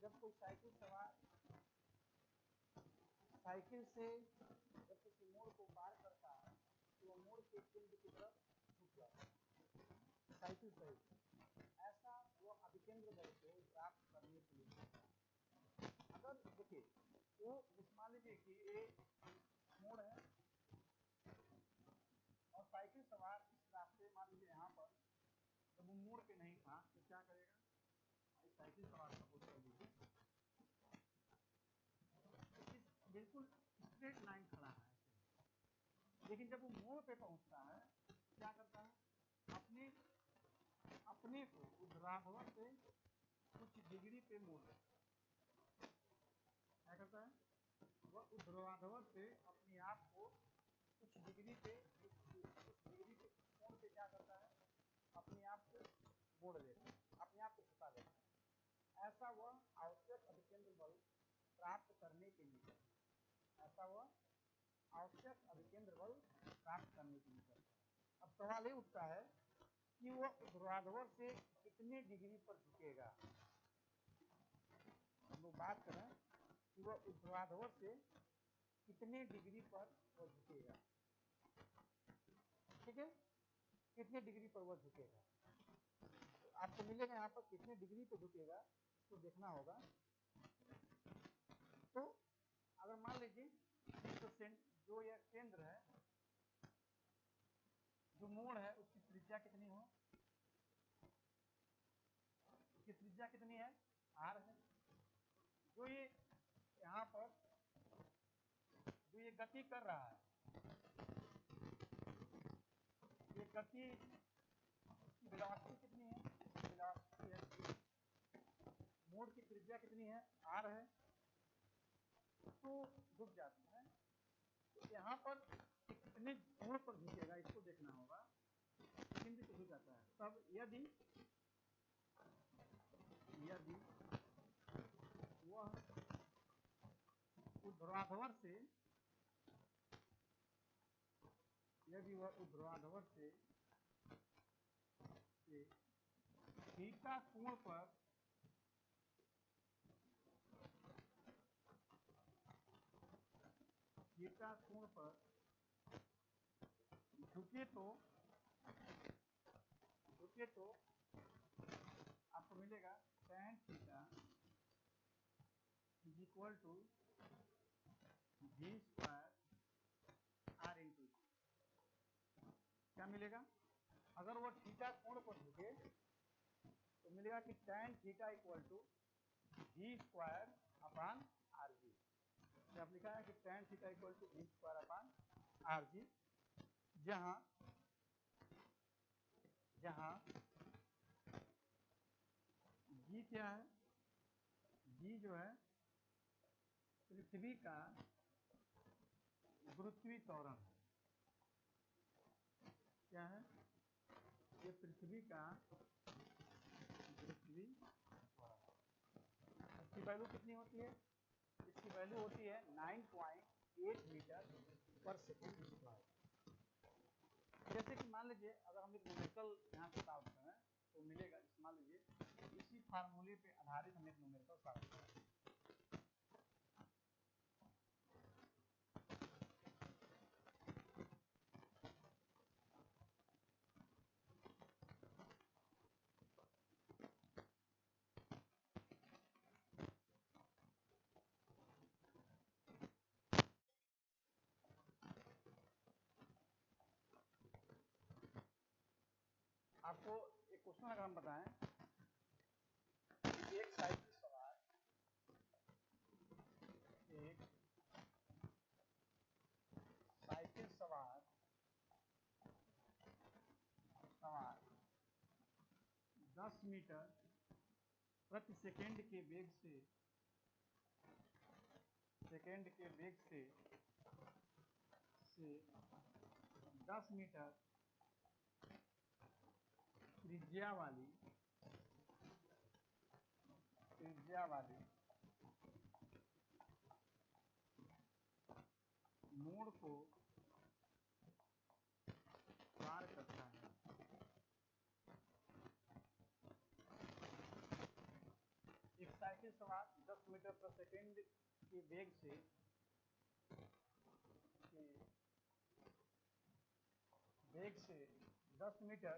जब कोई साइकिल सवार साइकिल से जब किसी मोड़ को पार करता है तो वह मोड़ के केंद्र की तरफ झुक जाता है साइकिल सहित। ऐसा वह अभिकेंद्र बल को प्राप्त करने के लिए करता है। अगर देखिए वो मान लीजिए कि ये मोड़ है और साइकिल सवार इस रास्ते मान लीजिए यहाँ पर जब वो मोड़ पे नहीं था तो क्या करेगा, साइकिल सवार सपोज कर लीजिए बिल्कुल स्ट्रेट लाइन खड़ा है ऐसे, लेकिन जब वो मोड़ पे पहुंचता है तो क्या करता है, अपने को ऊर्ध्वाधर से कुछ डिग्री पे मोड़ देता है। क्या करता है, वह ऊर्ध्वाधर से अपने आप को कुछ डिग्री पे कोण पे क्या करता है, अपने आप को मोड़ लेता है, अपने आप को झुका लेता है। ऐसा वह आवश्यक अभिकेंद्र बल प्राप्त करने के लिए करता है। अब सवाल ये उठता है कि वह ऊर्ध्वाधर से कितने डिग्री पर झुकेगा। हम लोग बात करें कि वह ऊर्ध्वाधर से कितने डिग्री पर वह झुकेगा, ठीक है, कितने डिग्री पर वह झुकेगा। तो आपको मिलेगा यहाँ पर कितने डिग्री पर झुकेगा, इसको देखना होगा। तो अगर मान लीजिए तो जो यह केंद्र है, जो मोड़ है उसकी त्रिज्या कितनी हो, उसकी त्रिज्या कितनी है, r है। जो ये यहाँ पर जो ये गति कर रहा है, ये गति वेलोसिटी कितनी है, वेलोसिटी है, मोड़ की त्रिज्या कितनी है, r है, तो झुक जाती है। तो यहाँ पर कितने कोण पर झुकेगा इसको देखना होगा, केंद्र पे झुक जाता है। तब यदि वह ऊर्ध्वाधर से थीटा कोण पर झुके तो आपको मिलेगा tan theta is equal to v square r into. क्या मिलेगा, अगर वो थीटा कोण पर झुके तो मिलेगा कि tan theta equal to v square upon R G. आप लिखा है कि tan theta equal to v square upon R G, जहां g क्या है, g जो है पृथ्वी का गुरुत्वीय त्वरण है। क्या है, ये पृथ्वी का गुरुत्वीय त्वरण। इसकी वैल्यू कितनी होती है, इसकी वैल्यू होती है 9.8 मीटर पर सेकेंड स्क्वायर। जैसे कि मान लीजिए अगर हम एक न्यूमेरिकल यहाँ से सॉल्व करें तो मिलेगा, मान लीजिए इसी फार्मूले पे आधारित हम एक न्यूमेरिकल सॉल्व करें। आपको एक क्वेश्चन अगर हम बताएं, एक साइकिल सवार 10 मीटर प्रति सेकेंड के वेग से 10 मीटर त्रिज्या वाली मोड़ को पार करता है। एक साइकिल फिर सवाल 10 मीटर प्रति सेकंड के वेग से के वेग से 10 मीटर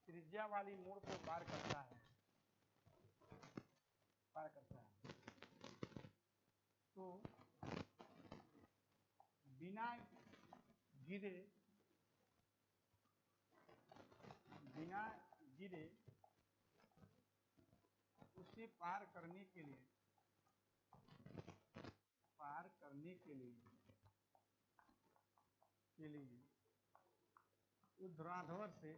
त्रिज्या वाली मोड़ को पार करता है तो बिना गिरे उसे पार करने के लिए ऊर्ध्वाधर से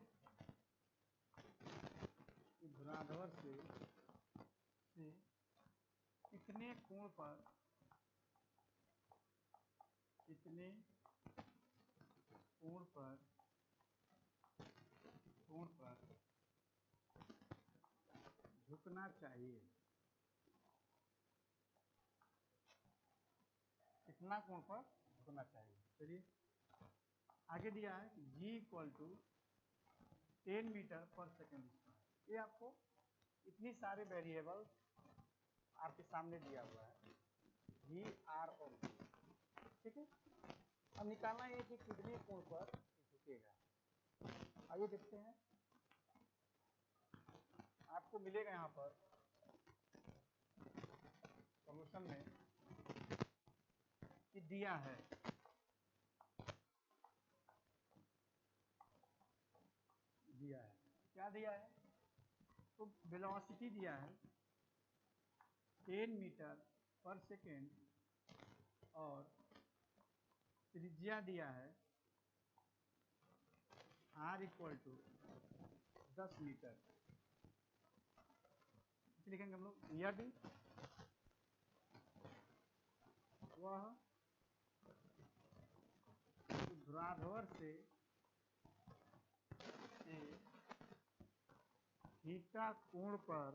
कितने कोण पर झुकना चाहिए, कितना कोण पर झुकना चाहिए। चलिए आगे दिया है g = 10 metre per second square. ये आपको इतनी सारे वेरिएबल आपके सामने दिया हुआ है v, r और g, ठीक है। अब निकालना है कि कितने कोण पर झुकेगा। आइए देखते हैं, आपको मिलेगा यहाँ पर सॉल्यूशन में कि दिया है क्या दिया है, तो वेलोसिटी दिया है 10 मीटर पर सेकेंड और त्रिज्या दिया है r = 10 मीटर। लिखेंगे हम लोग यदि वह ऊर्ध्वाधर से थीटा कोण पर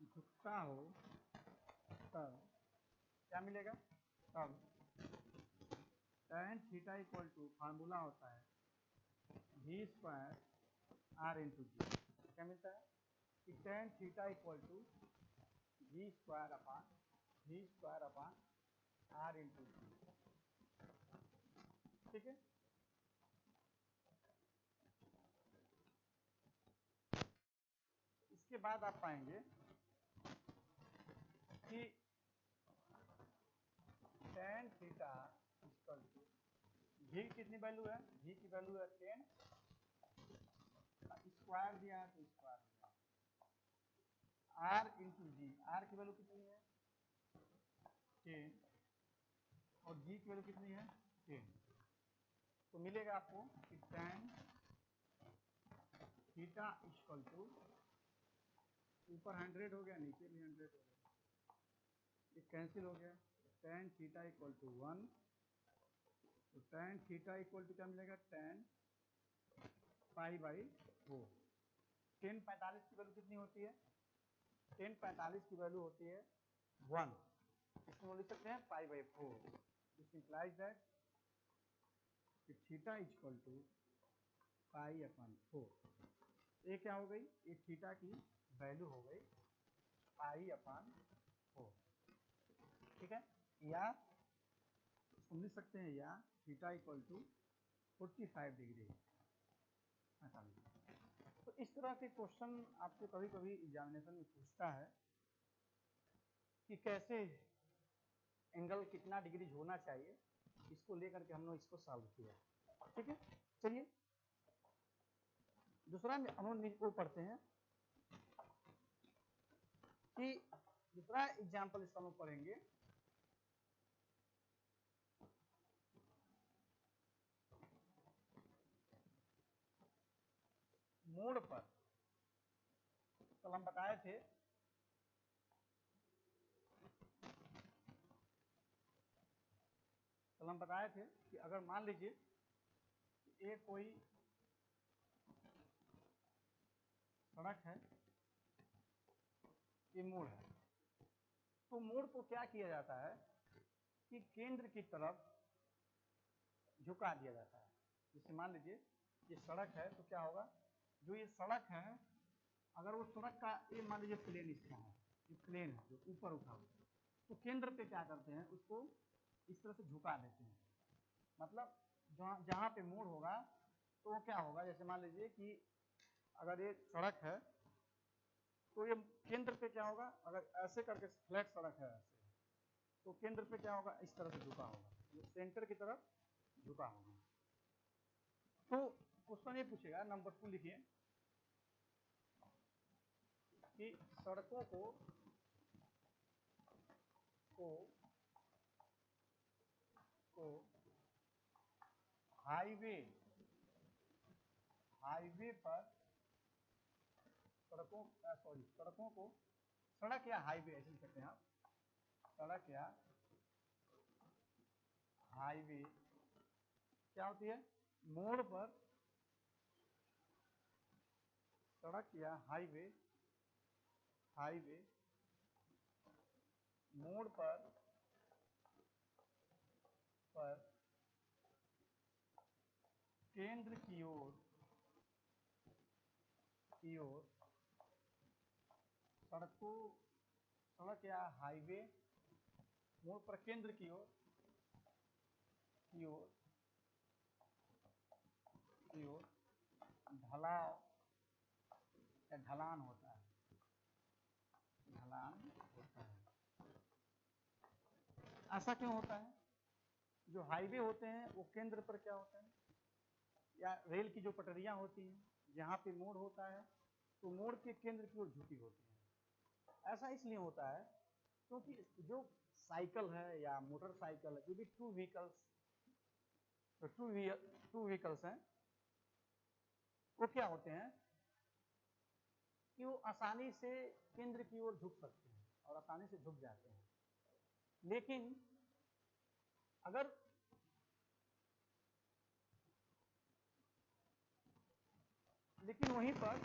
झुकता हो तब क्या मिलेगा, तब tan थीटा = फार्मूला होता है v² r × g। क्या मिलता है कि tan theta = v² r × g, ठीक है। इसके बाद आप पाएंगे कि tan थीटा g कितनी वैल्यू है, g की वैल्यू है 10, स्क्वायर दिया है तो स्क्वायर दिया है, r × g, r की वैल्यू कितनी है 10 और g की वैल्यू कितनी है 10, तो मिलेगा आपको कि tan थीटा = ऊपर 100 हो गया, नीचे भी 100 हो गया, ये कैंसिल हो गया। tan थीटा = 1, तो tan थीटा = क्या मिलेगा tan π/4। 1045 की वैल्यू कितनी होती है, 1045 की वैल्यू होती है 1, इसको लिख सकते हैं π/4। This implies that theta = π/4। ये क्या हो गई, ये थीटा की वैल्यू हो गई π/4, ठीक है। या हम लिख सकते हैं या थीटा = 45 डिग्री। तो इस तरह के क्वेश्चन आपसे कभी कभी एग्जामिनेशन में पूछता है कि कैसे एंगल कितना डिग्री होना चाहिए, इसको लेकर के हम लोग इसको सॉल्व किया, ठीक है। चलिए दूसरा हम लोग पढ़ते हैं कि दूसरा एग्जाम्पल इसका हम लोग पढ़ेंगे मोड़ पर। कल हम बताए थे कि अगर मान लीजिए ये कोई सड़क है, ये मोड़ है, तो मोड़ को क्या किया जाता है कि केंद्र की तरफ झुका दिया जाता है। जैसे मान लीजिए ये सड़क है तो क्या होगा, जो ये सड़क है, अगर वो सड़क का ये मान लीजिए प्लेन इसका है, ये प्लेन है जो ऊपर उठा हुआ, तो केंद्र पे क्या करते हैं, उसको इस तरह से झुका देते हैं। मतलब जहाँ पे मोड़ होगा तो वो क्या होगा, जैसे मान लीजिए कि अगर ये सड़क है तो ये केंद्र पे क्या होगा, अगर ऐसे करके फ्लैट सड़क है ऐसे, तो केंद्र पे क्या होगा, इस तरह से झुका होगा, ये सेंटर की तरफ झुका होगा। तो क्वेश्चन ये पूछेगा, नंबर 2 लिखिए कि सड़कों को हाईवे पर सड़कों को सड़क या हाईवे ऐसे लिख सकते हैं आप, सड़क या हाईवे क्या होती है, मोड़ पर सड़क या हाईवे मोड़ पर केंद्र की ओर सड़क या हाईवे मोड़ पर केंद्र की ओर ढलाव या ढलान होता है, ऐसा क्यों होता है? जो हाईवे होते हैं वो केंद्र पर क्या होता है, या रेल की जो पटरियां होती हैं जहाँ पे मोड़ होता है तो मोड़ के केंद्र की ओर झुकी होती है। ऐसा इसलिए होता है क्योंकि जो साइकिल है या मोटरसाइकिल है, जो भी टू व्हीकल्स हैं, वो क्या होते हैं कि वो आसानी से केंद्र की ओर झुक सकते हैं और आसानी से झुक जाते हैं। लेकिन वहीं पर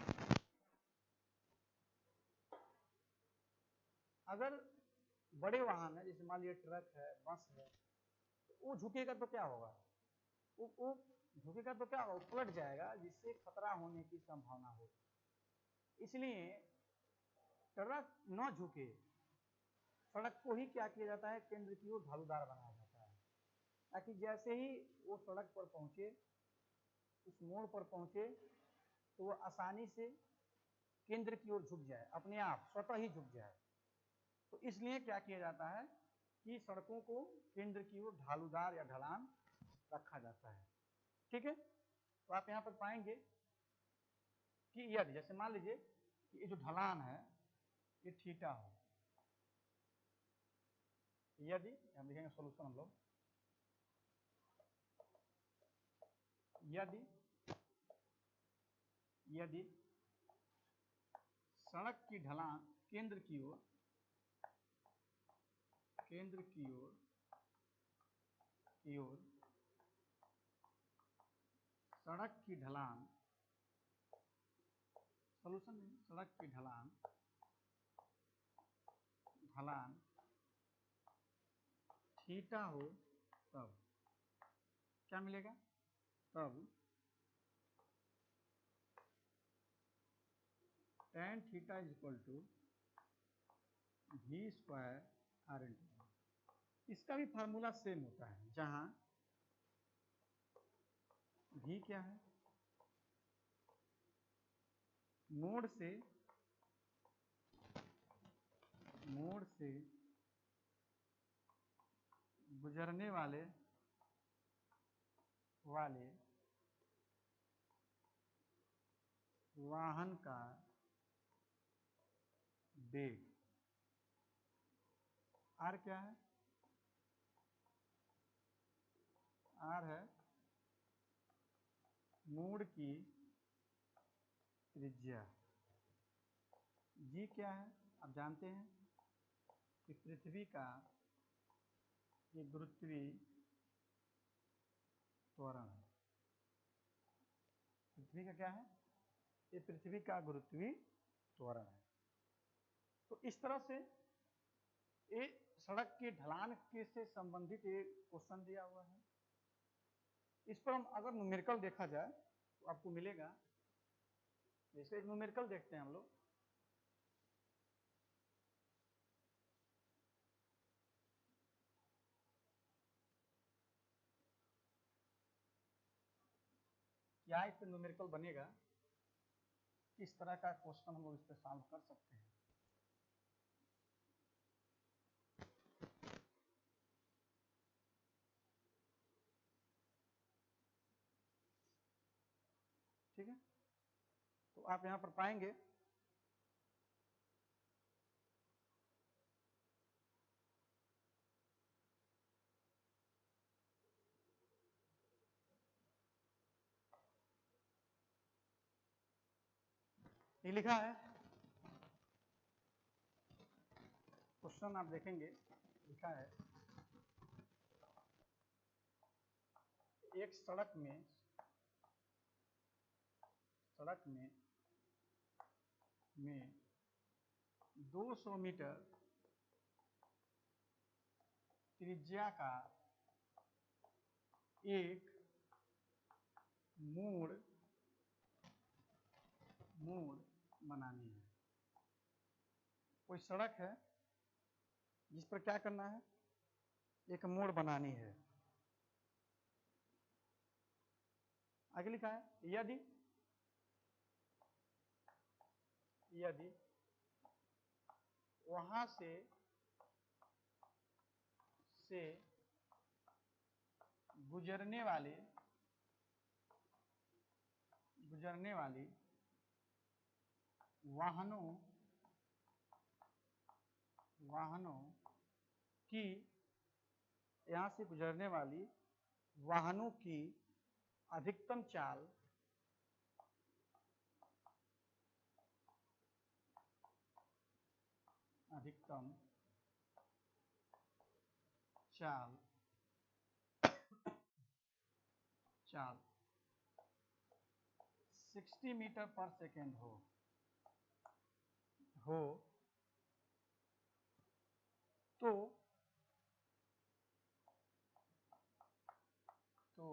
अगर बड़े वाहन है, जैसे मान लीजिए ट्रक है, बस है, तो वो झुकेगा तो क्या होगा, वो झुकेगा तो क्या होगा, वो पलट जाएगा, जिससे खतरा होने की संभावना हो। इसलिए ट्रक न झुके, सड़क को ही क्या किया जाता है, केंद्र की ओर ढालूदार बनाया जाता है, ताकि जैसे ही वो सड़क पर पहुंचे, उस मोड़ पर पहुंचे, तो वो आसानी से केंद्र की ओर झुक जाए, अपने आप स्वतः ही झुक जाए। तो इसलिए क्या किया जाता है कि सड़कों को केंद्र की ओर ढालूदार या ढलान रखा जाता है। ठीक है, तो आप यहाँ पर पाएंगे कि यदि जैसे मान लीजिए कि ये जो ढलान है ये थीटा हो, यदि हम लिखेंगे सोल्यूशन हम लोग, यदि सड़क की ढलान केंद्र की ओर सड़क की ढलान सोल्यूशन नहीं, सड़क की ढलान थीटा हो, तब क्या मिलेगा, तब tan theta is equal to v square R N T. इसका भी फार्मूला सेम होता है, जहां v क्या है, मोड़ से गुजरने वाले वाहन का वेग, आर क्या है, आर है मोड़ की त्रिज्या, जी क्या है, आप जानते हैं कि पृथ्वी का ये गुरुत्वीय त्वरण है, पृथ्वी का क्या है, ये पृथ्वी का गुरुत्वीय त्वरण है। तो इस तरह से ये सड़क की ढलान के से संबंधित एक क्वेश्चन दिया हुआ है। इस पर हम अगर न्यूमेरिकल देखा जाए तो आपको मिलेगा जैसे न्यूमेरिकल देखते हैं हम लोग। क्या इस पे न्यूमेरिकल बनेगा, किस तरह का क्वेश्चन हम लोग इस पे सॉल्व कर सकते हैं। ठीक है, तो आप यहां पर पाएंगे ये लिखा है, क्वेश्चन आप देखेंगे लिखा है, एक सड़क में 200 मीटर त्रिज्या का एक मोड़ बनानी है। कोई सड़क है जिस पर क्या करना है, एक मोड़ बनानी है। आगे लिखा है, यदि वहां से गुजरने वाली वाहनों की, यहां से गुजरने वाली वाहनों की अधिकतम चाल चाल 60 मीटर पर सेकेंड हो तो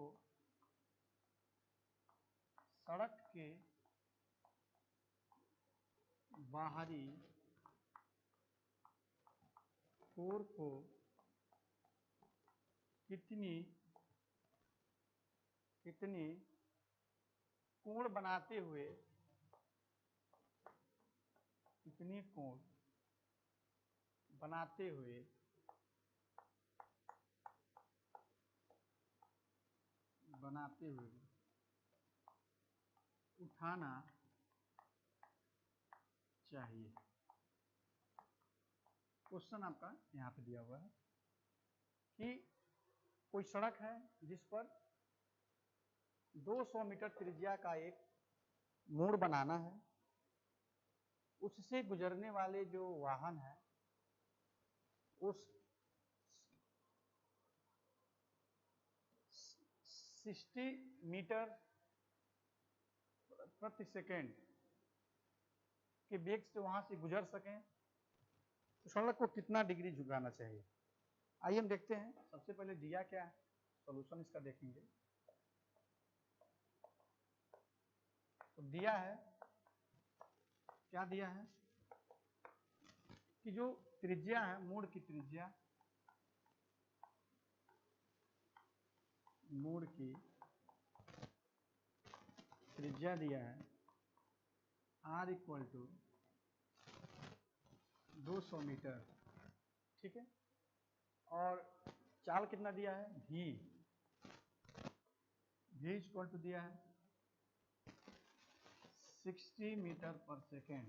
सड़क के बाहरी छोर को कितनी कोण बनाते हुए उठाना चाहिए। क्वेश्चन आपका यहाँ पे दिया हुआ है कि कोई सड़क है जिस पर 200 मीटर त्रिज्या का एक मोड़ बनाना है, उससे गुजरने वाले जो वाहन है उस 60 मीटर प्रति सेकेंड के वेग से वहां से गुजर सकें, तो सड़क को कितना डिग्री झुकाना चाहिए। आइए हम देखते हैं, सबसे पहले दिया क्या है, सॉल्यूशन इसका देखेंगे। तो दिया है, क्या दिया है कि जो त्रिज्या है, मोड़ की त्रिज्या दिया है R इक्वल टू 200 मीटर, ठीक है। और चाल कितना दिया है, v इक्वल टू दिया है 60 मीटर पर सेकेंड,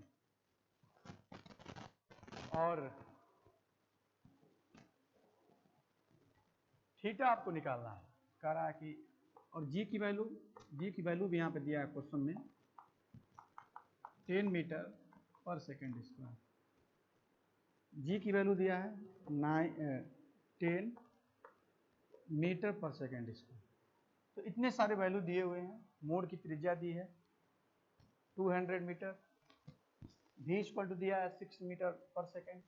और थीटा आपको निकालना है, कह रहा है कि, और g की वैल्यू भी यहाँ पे दिया है क्वेश्चन में 10 metre per second square. g की वैल्यू दिया है 10 मीटर पर सेकेंड स्क्वायर। तो इतने सारे वैल्यू दिए हुए हैं। मोड़ की त्रिज्या दी है 200 मीटर, v इक्वल टू दिया है 6 मीटर पर सेकेंड,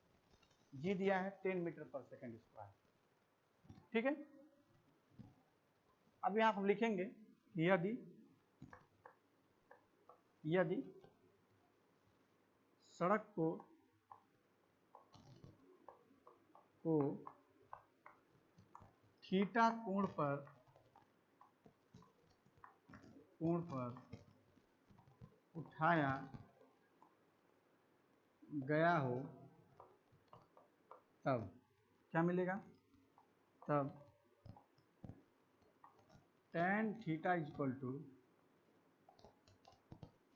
g दिया है 10 मीटर पर सेकेंड स्क्वायर, ठीक है। अब यहां हम लिखेंगे यदि सड़क को थीटा कोण पर उठाया गया हो तब क्या मिलेगा? तब tan theta equal to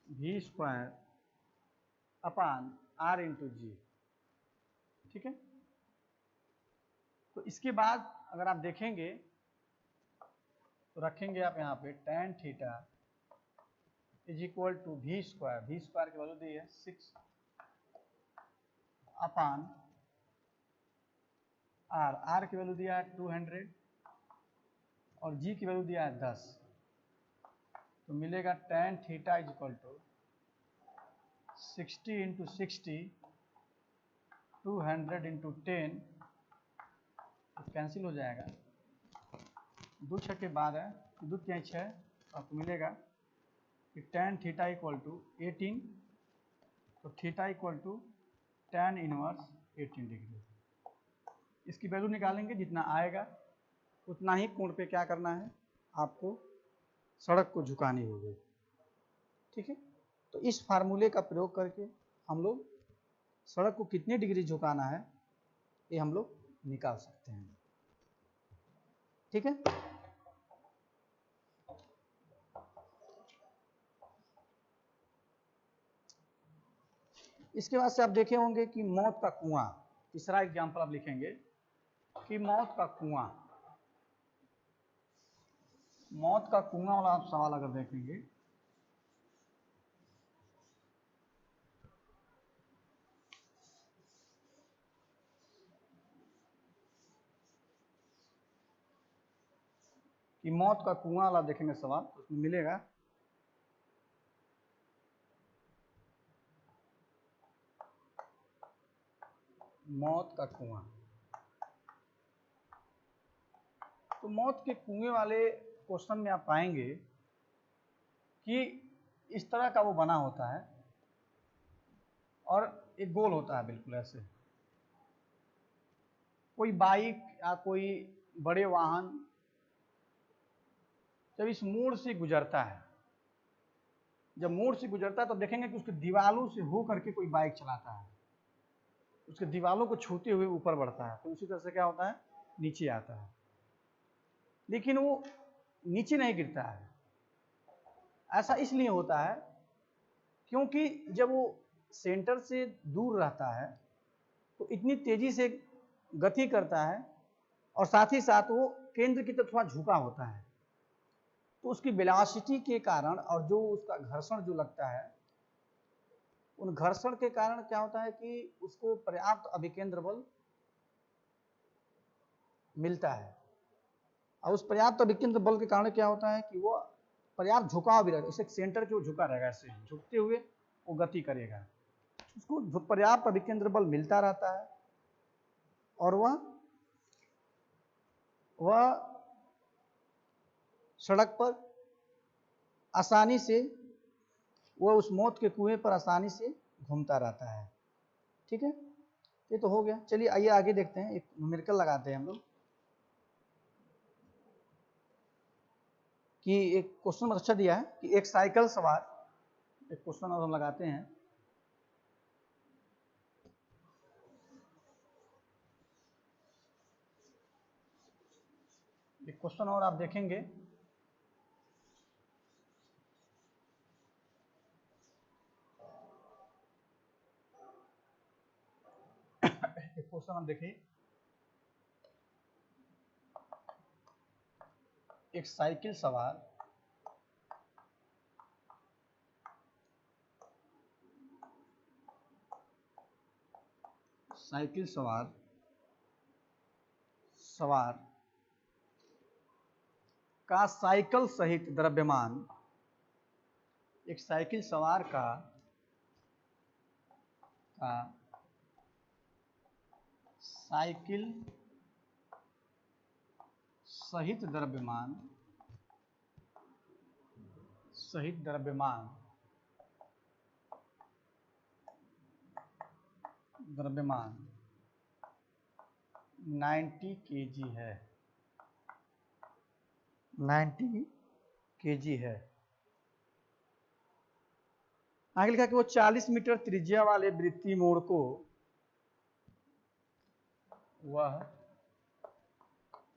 v square upon r into G. ठीक है, तो इसके बाद अगर आप देखेंगे तो रखेंगे आप यहाँ पे tan theta is equal to v square की वैल्यू दी है 6 अपान r की वैल्यू दिया है 200 और g की वैल्यू दिया है 10, तो मिलेगा tan theta is equal to 60 into 60 200 into 10 cancel हो जाएगा, 2 6 के 12 2 3 6, आपको मिलेगा कि tan थीटा इक्वल टू 18, तो theta equal to tan inverse 18 degree. इसकी वैल्यू निकालेंगे, जितना आएगा उतना ही कोण पे क्या करना है, आपको सड़क को झुकानी होगी। ठीक है, तो इस फार्मूले का प्रयोग करके हम लोग सड़क को कितने डिग्री झुकाना है ये हम लोग निकाल सकते हैं। ठीक है, इसके बाद से आप देखे होंगे कि मौत का कुआं, तीसरा एग्जाम्पल आप लिखेंगे कि मौत का कुआं वाला आप सवाल अगर देखेंगे कि मौत का कुआं वाला देखेंगे सवाल, तो उसमें मिलेगा मौत का कुआं। तो मौत के कुएं वाले क्वेश्चन में आप पाएंगे कि इस तरह का वो बना होता है और एक गोल होता है बिल्कुल ऐसे। कोई बाइक या कोई बड़े वाहन जब इस मोड़ से गुजरता है, तो देखेंगे कि उसके दीवालों से हो करके कोई बाइक चलाता है, उसके दीवालों को छूते हुए ऊपर बढ़ता है, तो उसी तरह से क्या होता है, नीचे आता है, लेकिन वो नीचे नहीं गिरता है। ऐसा इसलिए होता है क्योंकि जब वो सेंटर से दूर रहता है तो इतनी तेजी से गति करता है और साथ ही साथ वो केंद्र की तरफ थोड़ा झुका होता है, तो उसकी वेलोसिटी के कारण और जो उसका घर्षण जो लगता है, उन घर्षण के कारण क्या होता है कि उसको पर्याप्त अभिकेंद्र बल मिलता है, और उस पर्याप्त अभिकेंद्र बल के कारण क्या होता है कि वो पर्याप्त झुकाव भी रहेगा, उसे सेंटर की ओर झुका रहेगा, ऐसे झुकते हुए वो गति करेगा, उसको पर्याप्त अभिकेंद्र बल मिलता रहता है और वह सड़क पर आसानी से, वह उस मौत के कुएं पर आसानी से घूमता रहता है। ठीक है, ये तो हो गया। चलिए आइए आगे देखते हैं, एक न्यूमेरिकल लगाते हैं हम लोग कि एक क्वेश्चन अच्छा दिया है कि एक साइकिल सवार, एक क्वेश्चन और हम लगाते हैं, एक क्वेश्चन और आप देखेंगे, एक क्वेश्चन हम देखिए, एक साइकिल सवार का साइकिल सहित द्रव्यमान, एक साइकिल सवार का साइकिल सहित द्रव्यमान द्रव्यमान 90 kg है, 90 kg है। आगे लिखा कि वो 40 मीटर त्रिज्या वाले वृत्तीय मोड़ को वह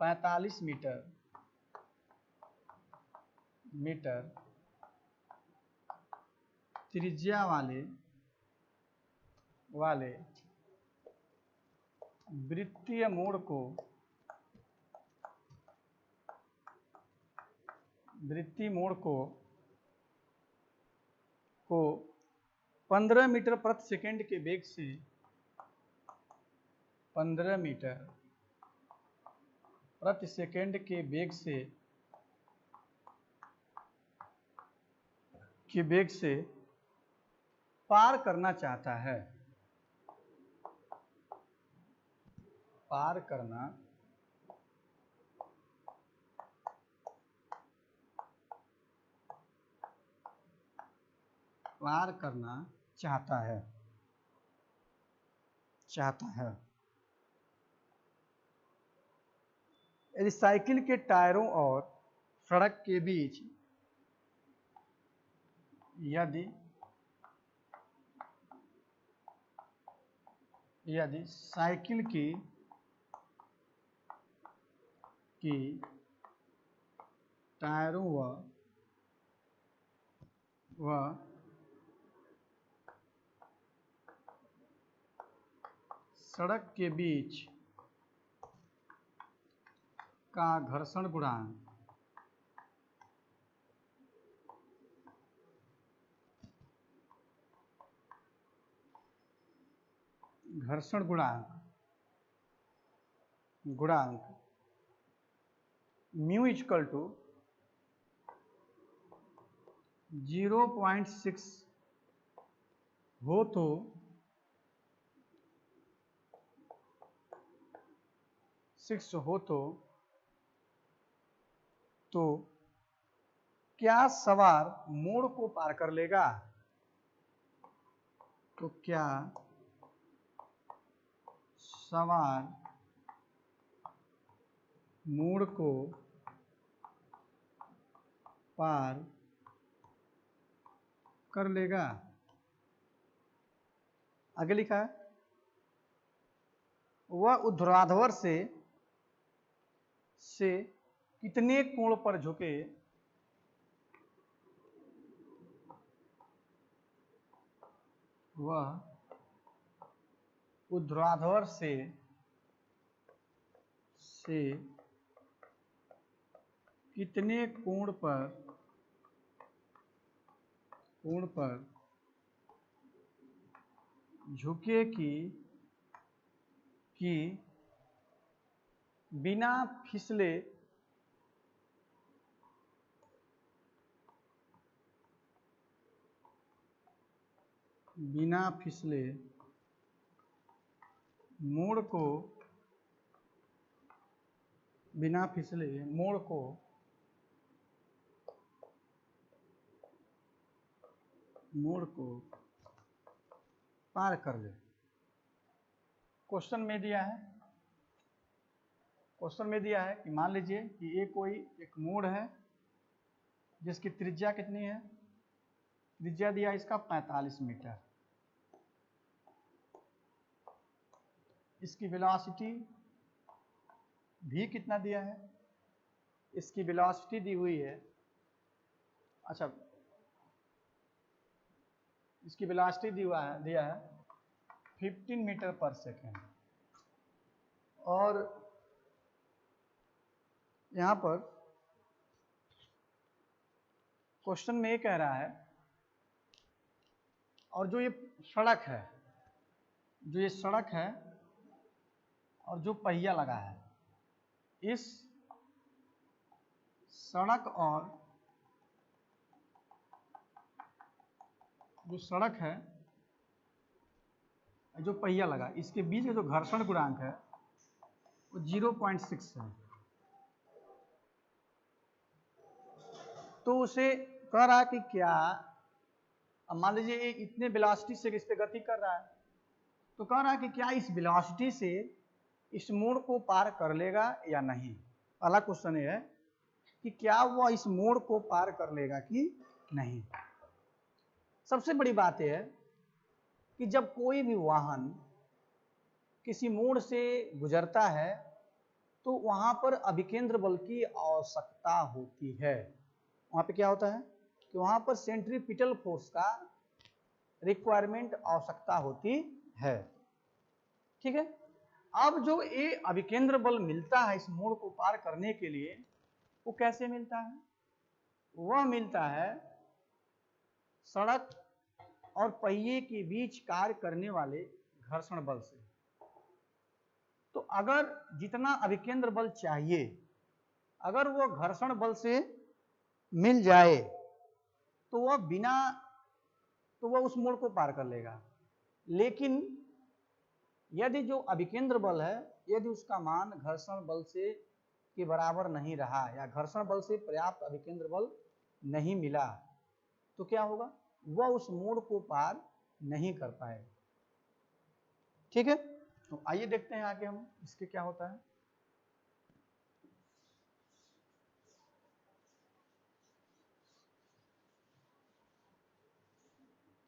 45 मीटर त्रिज्या वाले वृत्तीय मोड़ को 15 मीटर प्रति सेकंड के वेग से 15 मीटर प्रति सेकंड के वेग से पार करना चाहता है। पार करना चाहता है। यदि साइकिल के टायरों और सड़क के बीच यदि साइकिल की टायरों व सड़क के बीच का घर्षण गुणांक म्यू इक्वल टू 0.6 हो तो क्या सवार मोड़ को पार कर लेगा? तो क्या सवार मोड़ को पार कर लेगा? आगे लिखा है वह ऊर्ध्वाधर से कितने कोण पर झुके ऊर्ध्वाधर से कितने कोण पर झुके कि बिना फिसले मोड़ को पार कर ले। क्वेश्चन में दिया है कि मान लीजिए कि ये कोई एक मोड़ है जिसकी त्रिज्या कितनी है? त्रिज्या दिया इसका 45 मीटर। इसकी वेलोसिटी भी कितना दिया है? इसकी वेलोसिटी दी हुई है, अच्छा इसकी वेलोसिटी दिया है 15 मीटर पर सेकेंड। और यहां पर क्वेश्चन में ये कह रहा है और जो ये सड़क है और जो पहिया लगा है, इस सड़क और जो सड़क है जो पहिया लगा, इसके बीच का जो घर्षण गुणांक है वो 0.6 है। तो उसे कह रहा है कि क्या, अब मान लीजिए इतने वेलोसिटी से इस पे गति कर रहा है, तो कह रहा है कि क्या इस वेलोसिटी से इस मोड़ को पार कर लेगा या नहीं। पहला क्वेश्चन ये है कि क्या वह इस मोड़ को पार कर लेगा कि नहीं। सबसे बड़ी बात यह है कि जब कोई भी वाहन किसी मोड़ से गुजरता है तो वहां पर अभिकेंद्र बल की आवश्यकता होती है। वहां पे क्या होता है कि वहां पर सेंट्रीपिटल फोर्स का रिक्वायरमेंट आवश्यकता होती है। ठीक है, अब जो ये अभिकेंद्र बल मिलता है इस मोड़ को पार करने के लिए, वो कैसे मिलता है? वह मिलता है सड़क और पहिए के बीच कार्य करने वाले घर्षण बल से। तो अगर जितना अभिकेंद्र बल चाहिए अगर वह घर्षण बल से मिल जाए तो वह उस मोड़ को पार कर लेगा। लेकिन यदि जो अभिकेंद्र बल है यदि उसका मान घर्षण बल से के बराबर नहीं रहा या घर्षण बल से पर्याप्त अभिकेंद्र बल नहीं मिला तो क्या होगा? वह उस मोड़ को पार नहीं कर पाएगा। ठीक है, तो आइए देखते हैं आगे हम इसके क्या होता है।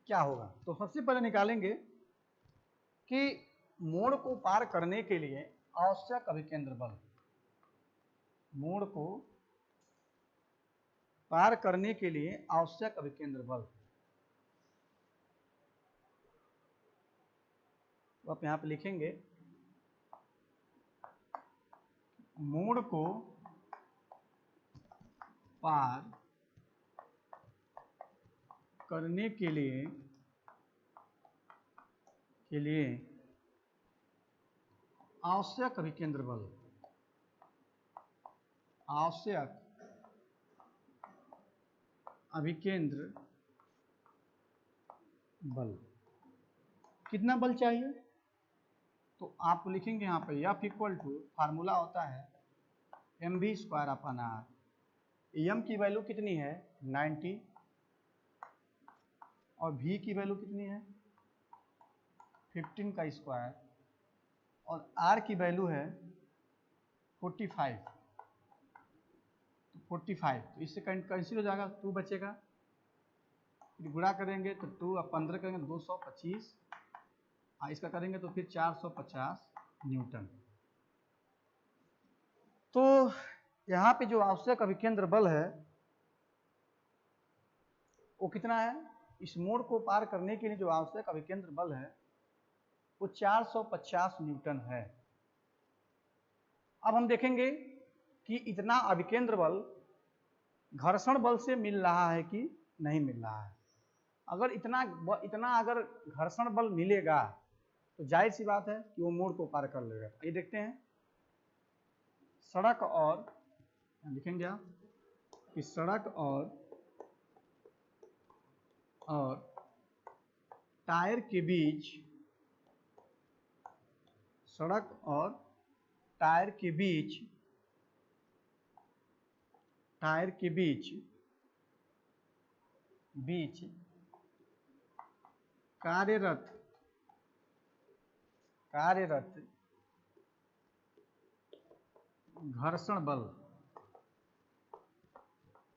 क्या होगा? तो सबसे पहले निकालेंगे कि मोड़ को पार करने के लिए आवश्यक अभिकेंद्र बल। मोड़ को पार करने के लिए आवश्यक अभिकेंद्र बल तो आप यहां पे लिखेंगे मोड़ को पार करने के लिए आवश्यक अभिकेंद्र बल। आवश्यक अभिकेंद्र बल कितना बल चाहिए? तो आप लिखेंगे यहाँ पे F इक्वल टू फार्मूला होता है mv square upon R. m की वैल्यू कितनी है? 90 और v की वैल्यू कितनी है? 15 का स्क्वायर और r की वैल्यू है 45। तो 45 तो इससे कैंसिल हो जाएगा, 2 बचेगा। फिर गुणा करेंगे तो 2 और 15 करेंगे 225, इसका करेंगे तो फिर 450 न्यूटन। तो यहाँ पे जो आवश्यक अभिकेंद्र बल है वो कितना है? इस मोड़ को पार करने के लिए जो आवश्यक अभिकेंद्र बल है वो 450 न्यूटन है। अब हम देखेंगे कि इतना अभिकेंद्र बल घर्षण बल से मिल रहा है कि नहीं मिल रहा है। अगर इतना अगर घर्षण बल मिलेगा तो जाहिर सी बात है कि वो मोड़ को पार कर लेगा। ये देखते हैं सड़क और लिखेंगे आप कि सड़क और टायर के बीच सड़क और टायर के बीच कार्यरत घर्षण बल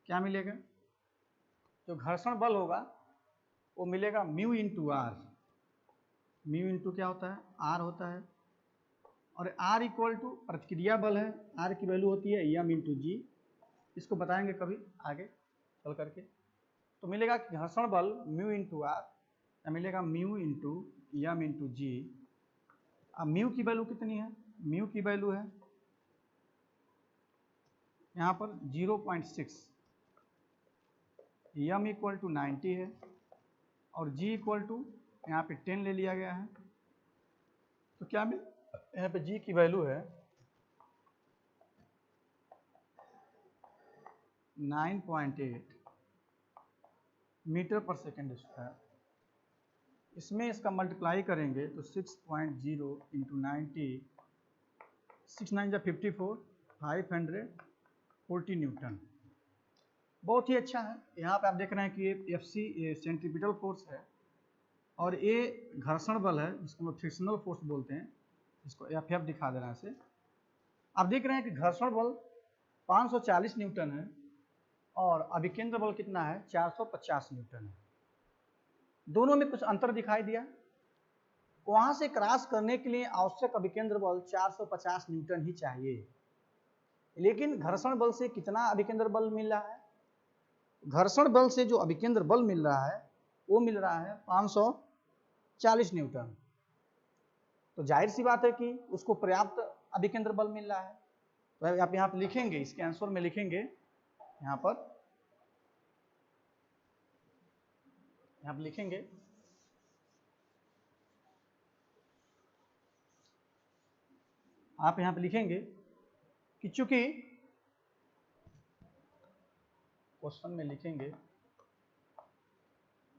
क्या मिलेगा? जो घर्षण बल होगा वो मिलेगा mu into R. Mu into क्या होता है? आर होता है। और आर इक्वल टू प्रतिक्रिया बल है, आर की वैल्यू होती है एम इंटू जी। इसको बताएंगे कभी आगे चल करके। तो मिलेगा कि घर्षण बल म्यू इंटू आर या मिलेगा mu into M into G. अब म्यू की वैल्यू कितनी है? म्यू की वैल्यू है यहाँ पर 0.6, एम इक्वल टू 90 है और जी इक्वल टू यहाँ पे 10 ले लिया गया है। तो क्या मिल यहाँ पे जी की वैल्यू है 9.8 मीटर पर सेकेंड स्क्वायर। इसमें इसका मल्टीप्लाई करेंगे तो 6.0 इंटू 90, 6 9 जा 54, 540 न्यूटन। बहुत ही अच्छा है। यहाँ पे आप देख रहे हैं कि ये FC सेंट्रीपिटल फोर्स है और ये घर्षण बल है जिसको हम फ्रिक्शनल फोर्स बोलते हैं, इसको एफ दिखा दे रहा है इसे। आप देख रहे हैं कि घर्षण बल 540 न्यूटन है और अभिकेंद्र बल कितना है, 450 न्यूटन है। दोनों में कुछ अंतर दिखाई दिया। वहां से क्रॉस करने के लिए आवश्यक अभिकेंद्र बल 450 न्यूटन ही चाहिए, लेकिन घर्षण बल से कितना अभिकेंद्र बल मिल रहा है, घर्षण बल से जो अभिकेंद्र बल मिल रहा है वो मिल रहा है 540 न्यूटन। तो जाहिर सी बात है कि उसको पर्याप्त अभिकेंद्र बल मिल रहा है। तो आप यहाँ पर लिखेंगे, इसके आंसर में लिखेंगे यहाँ पर लिखेंगे आप यहाँ पे लिखेंगे कि चूंकि क्वेश्चन में लिखेंगे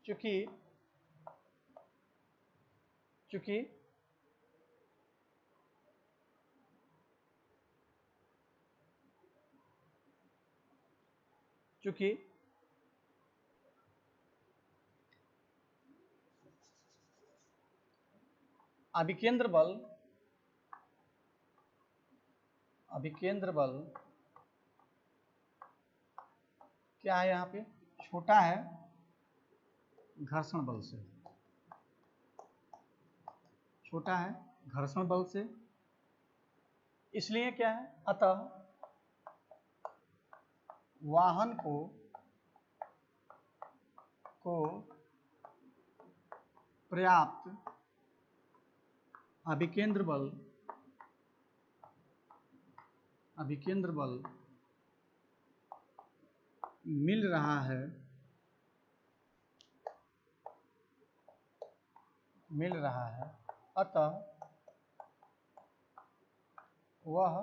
चूंकि अभिकेंद्र बल क्या है, यहाँ पे छोटा है घर्षण बल से, छोटा है घर्षण बल से, इसलिए क्या है, अतः वाहन को पर्याप्त अभिकेंद्र बल मिल रहा है, अतः वह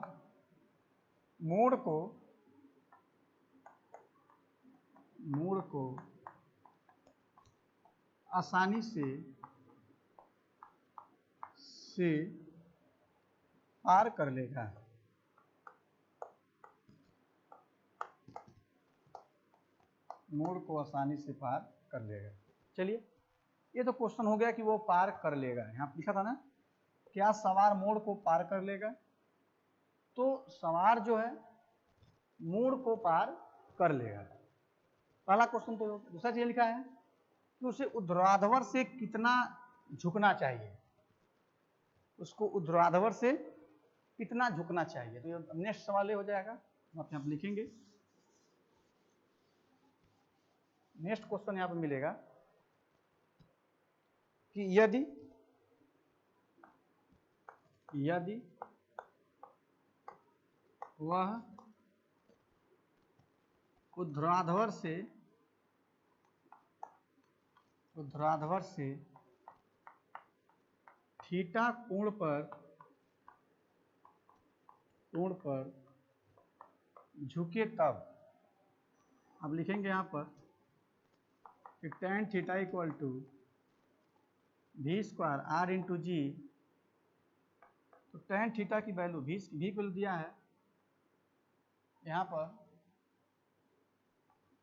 मोड़ को आसानी से पार कर लेगा। मोड़ को आसानी से पार कर लेगा। चलिए, ये तो क्वेश्चन हो गया कि वो पार कर लेगा। यहाँ पे लिखा था ना, क्या सवार मोड़ को पार कर लेगा? तो सवार जो है मोड़ को पार कर लेगा, पहला क्वेश्चन। तो दूसरा चीज लिखा है कि उसे ऊर्ध्वाधर से कितना झुकना चाहिए, उसको ऊर्ध्वाधर से कितना झुकना चाहिए। तो ये नेक्स्ट सवाल हो जाएगा, आप यहाँ पे लिखेंगे। नेक्स्ट क्वेश्चन यहाँ पे मिलेगा कि यदि वह ऊर्ध्वाधर से थीटा कोण पर झुके, तब अब लिखेंगे यहाँ पर कि tan theta equal to v square r into G. तो tan थीटा की वैल्यू v की वैल्यू दिया है यहाँ पर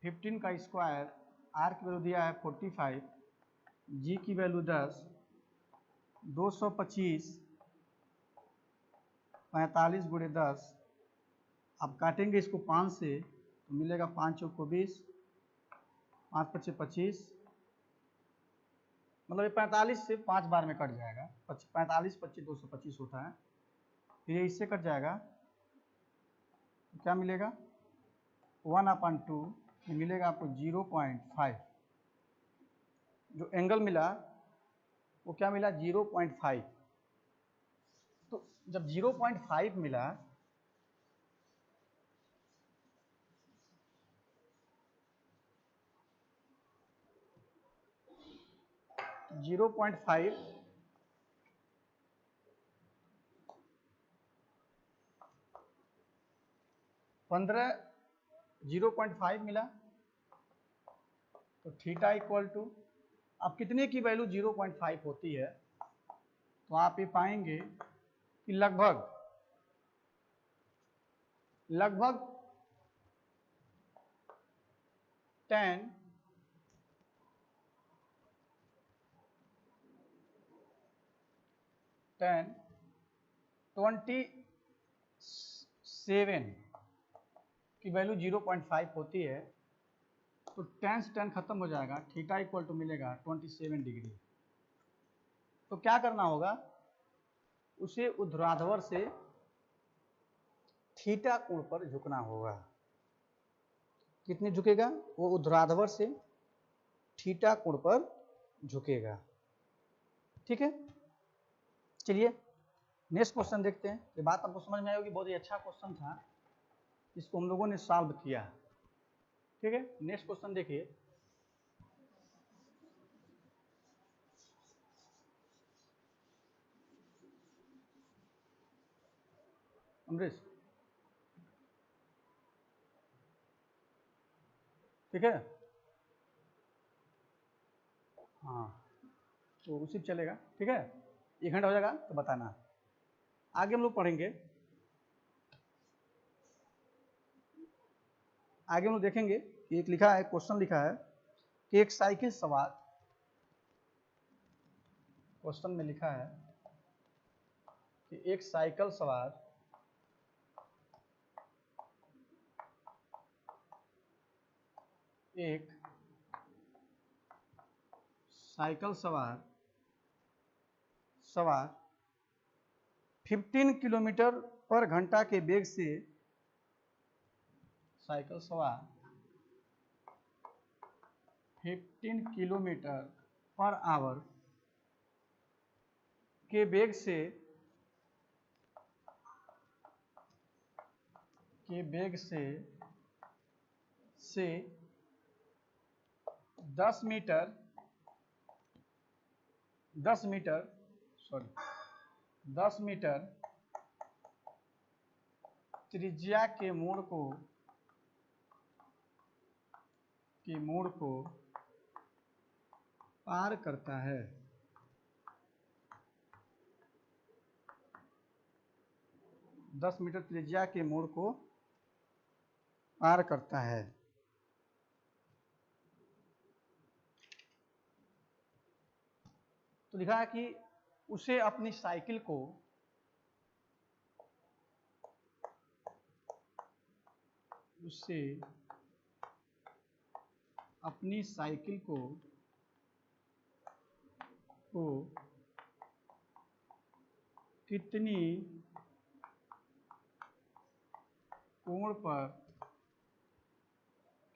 15 का स्क्वायर, r की वैल्यू दिया है 45, g की वैल्यू 10, 225 45 गुणे 10। अब काटेंगे इसको 5 से तो मिलेगा 5 चौक को 20, 5 पच्चे 25, मतलब ये 45 से 5 बार में कट जाएगा। 45 25 225 होता है, फिर ये इससे कट जाएगा तो क्या मिलेगा 1/2, मिलेगा आपको 0.5। जो एंगल मिला वो क्या मिला 0.5। तो जब 0.5 मिला 0.5 0.5 मिला तो थीटा इक्वल टू, अब कितने की वैल्यू 0.5 होती है तो आप ये पाएंगे कि लगभग 10 tan 27 की वैल्यू 0.5 होती है तो tan से tan खत्म हो जाएगा, थीटा इक्वल टू मिलेगा 27 डिग्री। तो क्या करना होगा, उसे ऊर्ध्वाधर से थीटा कोण पर झुकना होगा। कितनी झुकेगा, वो ऊर्ध्वाधर से थीटा कोण पर झुकेगा। ठीक है, चलिए नेक्स्ट क्वेश्चन देखते हैं। ये बात आपको समझ में आई होगी, बहुत ही अच्छा क्वेश्चन था, इसको हम लोगों ने सॉल्व किया। ठीक है, नेक्स्ट क्वेश्चन देखिए। अमरीश, ठीक है, हाँ तो उसी पे चलेगा। ठीक है, 1 घंटा हो जाएगा तो बताना। आगे हम लोग पढ़ेंगे, आगे हम लोग देखेंगे कि एक लिखा है, क्वेश्चन लिखा है कि एक साइकिल सवार, क्वेश्चन में लिखा है कि एक साइकिल सवार एक साइकिल सवार 15 किलोमीटर पर घंटा के वेग से, साइकिल सवार 15 किलोमीटर पर आवर के वेग से 10 मीटर त्रिज्या के मोड़ को पार करता है। दस मीटर त्रिज्या के मोड़ को पार करता है। तो लिखा है कि उसे अपनी साइकिल को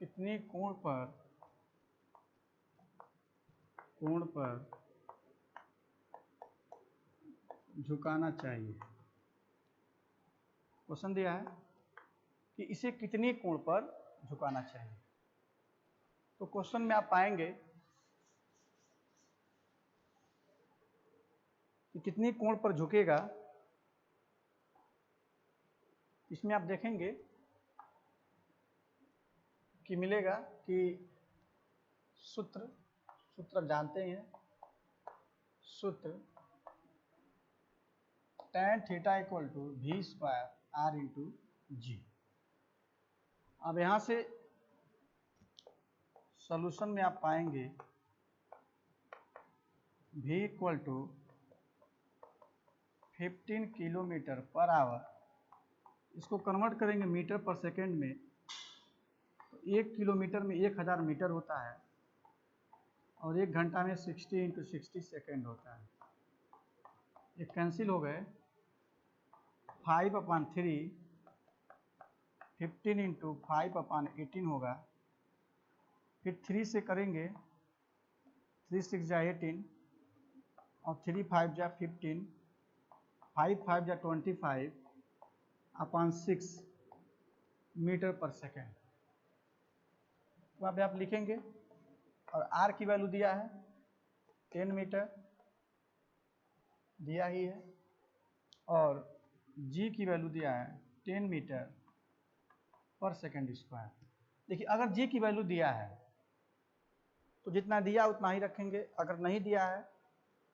कितनी कोण पर झुकाना चाहिए। क्वेश्चन दिया है कि इसे कितनी कोण पर झुकाना चाहिए। तो क्वेश्चन में आप पाएंगे कि कितनी कोण पर झुकेगा, इसमें आप देखेंगे कि मिलेगा कि सूत्र जानते हैं, सूत्र tan theta equal to v square r into G. अब यहां से सॉल्यूशन में आप पाएंगे v equal to 15 kilometre per hour, इसको कन्वर्ट करेंगे मीटर पर सेकेंड में, तो 1 किलोमीटर में 1000 मीटर होता है और 1 घंटा में 60 इंटू 60 सेकेंड होता है। ये कैंसिल हो गए, 5/3 15 इंटू 5/18 होगा, फिर 3 से करेंगे, 3 6 जा 18 और 3 5 जा 15, 5 5 जा 25/6 मीटर पर सेकेंड। वहाँ पे आप लिखेंगे और r की वैल्यू दिया है 10 मीटर दिया ही है और g की वैल्यू दिया है 10 मीटर पर सेकेंड स्क्वायर। देखिए अगर g की वैल्यू दिया है तो जितना दिया उतना ही रखेंगे, अगर नहीं दिया है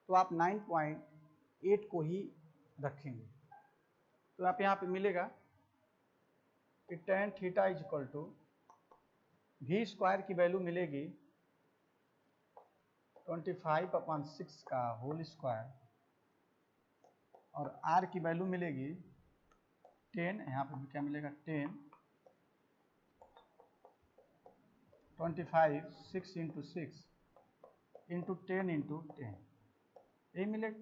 तो आप 9.8 को ही रखेंगे। तो आप यहाँ पे मिलेगा कि tan theta is equal to v square की वैल्यू मिलेगी 25/6 का होल स्क्वायर और आर की वैल्यू मिलेगी 10, यहाँ पर भी क्या मिलेगा 10, 25, 6 इंटू 6 इंटू 10 इंटू 10, यही मिलेगा।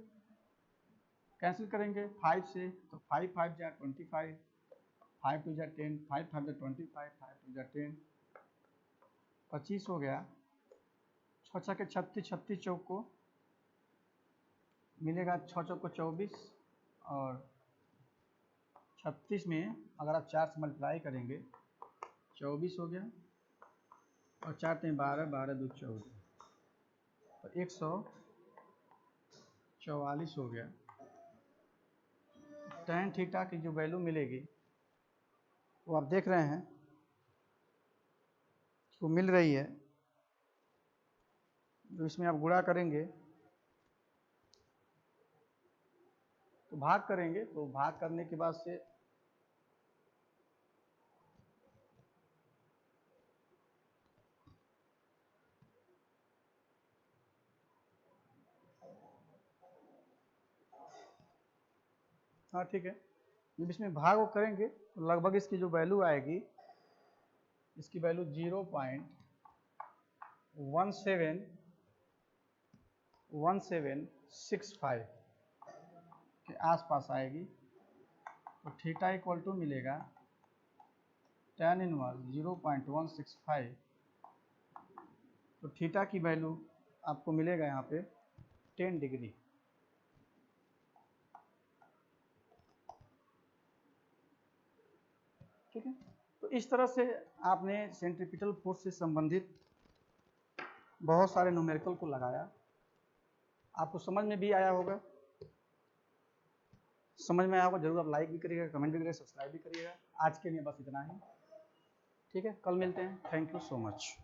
कैंसिल करेंगे 5 से, तो 5 5 जा 25, 5 2 जा 10, 5 5 जा 25, 5 2 जा 10, 25 हो गया। 6 6 के 36, 36 चौक को मिलेगा, 6 चौक को 24, और 36 में अगर आप 4 से मल्टीप्लाई करेंगे 24 हो गया, और 4 3 12, 12 2 14, तो 144 हो गया। tan थीटा की जो वैल्यू मिलेगी वो आप देख रहे हैं वो मिल रही है। तो इसमें आप गुणा करेंगे तो भाग करेंगे, तो भाग करने के बाद से हाँ ठीक है, जब इसमें भाग करेंगे तो लगभग इसकी जो वैल्यू आएगी, इसकी वैल्यू 0.1765 के आसपास आएगी। तो थीटा इक्वल टू मिलेगा tan इनवर्स 0.165, तो थीटा की वैल्यू आपको मिलेगा यहाँ पे 10 डिग्री। ठीक है, तो इस तरह से आपने सेंट्रीपिटल फोर्स से संबंधित बहुत सारे न्यूमेरिकल को लगाया। आपको समझ में भी आया होगा, समझ में आया होगा जरूर आप लाइक भी करिएगा, कमेंट भी करिएगा, सब्सक्राइब भी करिएगा। आज के लिए बस इतना ही। ठीक है, कल मिलते हैं। Thank you so much.